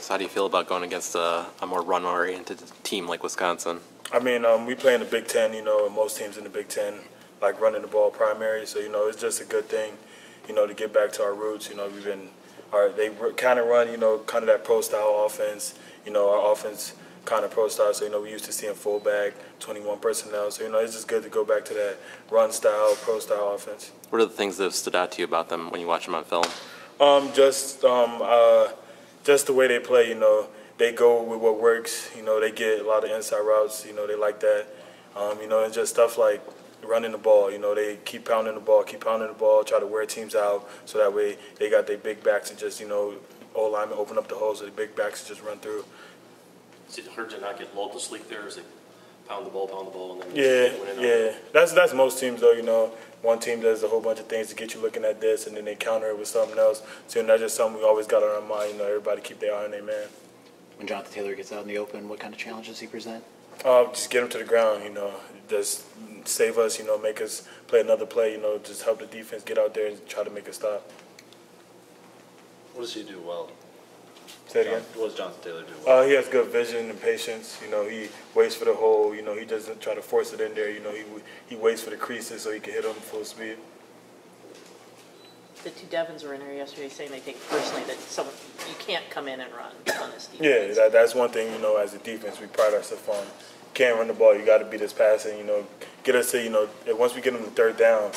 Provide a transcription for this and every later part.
So how do you feel about going against a more run-oriented team like Wisconsin? I mean, we play in the Big Ten, and most teams in the Big Ten like running the ball primary. So, it's just a good thing, to get back to our roots. We've been, they kind of run, kind of that pro-style offense. Our offense kind of pro-style. So, we used to seeing fullback, 21 personnel. So, it's just good to go back to that run-style, pro-style offense. What are the things that have stood out to you about them when you watch them on film? Just the way they play, they go with what works. They get a lot of inside routes. They like that. And just stuff like running the ball. They keep pounding the ball, try to wear teams out, so that way they got their big backs and just, O-linemen open up the holes so the big backs just run through. Is it hard to not get lulled to sleep there as they pound the ball, and then Yeah. That's most teams though. One team does a whole bunch of things to get you looking at this, and then they counter it with something else. So that's just something we always got on our mind. Everybody keep their eye on their man. When Jonathan Taylor gets out in the open, what kind of challenges does he present? Just get him to the ground. Just save us. Make us play another play. Just help the defense get out there and try to make a stop. What does he do well? Say it again. What does Jonathan Taylor do well? He has good vision and patience. He waits for the hole. He doesn't try to force it in there. He waits for the creases so he can hit them full speed. The two Devons were in there yesterday saying they think personally that you can't come in and run on this defense. Yeah, that's one thing, as a defense we pride ourselves on. Can't run the ball, you got to beat us passing, get us to, once we get them to third down,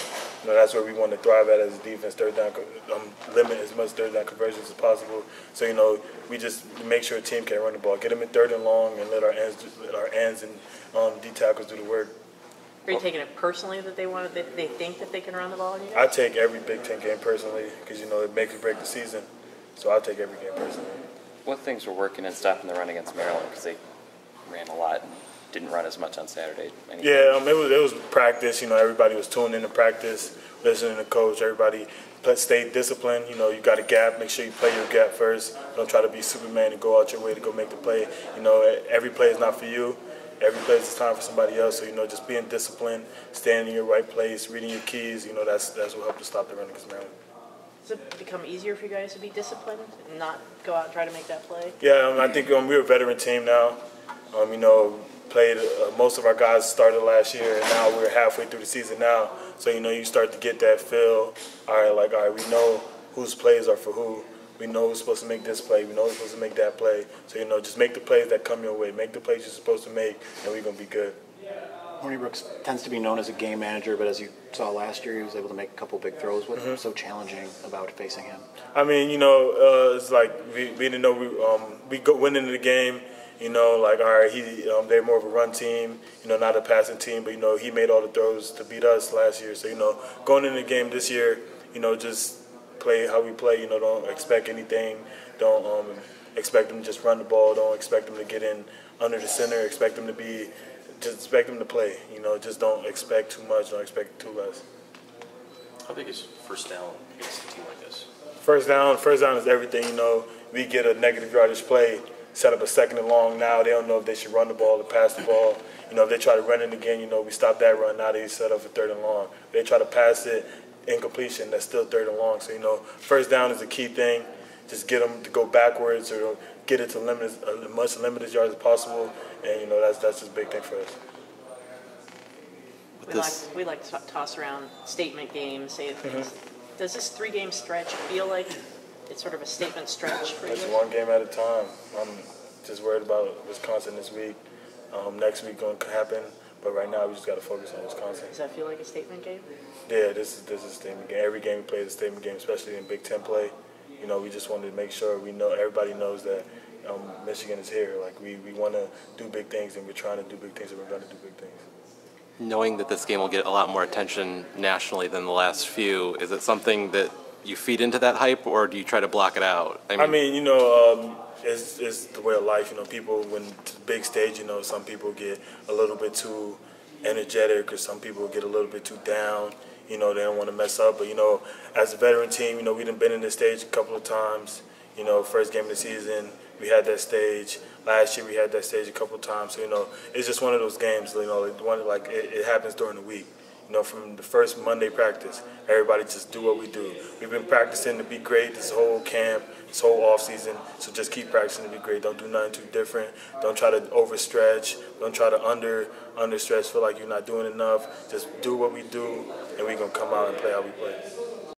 that's where we want to thrive at as a defense, third down, limit as much third down conversions as possible. So, we just make sure a team can run the ball, get them in third and long, and let our ends and D tackles do the work. Are you taking it personally that they think that they can run the ball on you guys? I take every Big Ten game personally because, it makes or break the season. So I'll take every game personally. What things were working and stopping the run against Maryland? Because they ran a lot and didn't run as much on Saturday. Yeah, it was practice. Everybody was tuning in to practice, listening to coach. Everybody stayed disciplined. You got a gap. Make sure you play your gap first. Don't try to be Superman and go out your way to go make the play. Every play is not for you. Every play is time for somebody else. So, just being disciplined, staying in your right place, reading your keys, that's what helped to stop the run against Maryland. Does it become easier for you guys to be disciplined and not go out and try to make that play? Yeah, I think we're a veteran team now. Played most of our guys started last year, and now we're halfway through the season now. So, you start to get that feel. All right, we know whose plays are for who. We know who's supposed to make this play. We know who's supposed to make that play. So, just make the plays that come your way. Make the plays you're supposed to make, and we're going to be good. Horny Brooks tends to be known as a game manager, but as you saw last year, he was able to make a couple big throws. What's so challenging about facing him? I mean, it's like we didn't know we went into the game, all right, they're more of a run team, not a passing team, but, he made all the throws to beat us last year. So, going into the game this year, just play how we play, don't expect anything. Don't expect them to just run the ball. Don't expect them to get in under the center. Expect them to play. Just don't expect too much. Don't expect too less. How big is first down against a team like this? First down is everything. We get a negative yardage play, set up a second and long. Now they don't know if they should run the ball or pass the ball. If they try to run it again, we stop that run. Now they set up for third and long. If they try to pass it, incompletion, that's still third and long. So, first down is a key thing. Just get them to go backwards or get it to as much limited yards as possible. And, that's just a big thing for us. We like to toss around statement games, say things. Does this 3-game stretch feel like it's sort of a statement stretch for you? It's one game at a time. I'm just worried about Wisconsin this week. Next week going to happen. But right now, we just got to focus on Wisconsin. Does that feel like a statement game? Yeah, this is a statement game. Every game we play is a statement game, especially in Big Ten play. We just wanted to make sure everybody knows that Michigan is here. Like, we want to do big things, and we're trying to do big things, and we're going to do big things. Knowing that this game will get a lot more attention nationally than the last few, is it something that you feed into that hype, or do you try to block it out? It's the way of life. People, when to the big stage, some people get a little bit too energetic, or some people get a little bit too down. They don't want to mess up. But, as a veteran team, we've been in this stage a couple of times. First game of the season, we had that stage. Last year, we had that stage a couple of times. So, it's just one of those games, it happens during the week. from the first Monday practice, everybody just do what we do. We've been practicing to be great this whole camp, this whole off season. So just keep practicing to be great. Don't do nothing too different. Don't try to overstretch. Don't try to understretch. Feel like you're not doing enough. Just do what we do, and we're gonna come out and play how we play.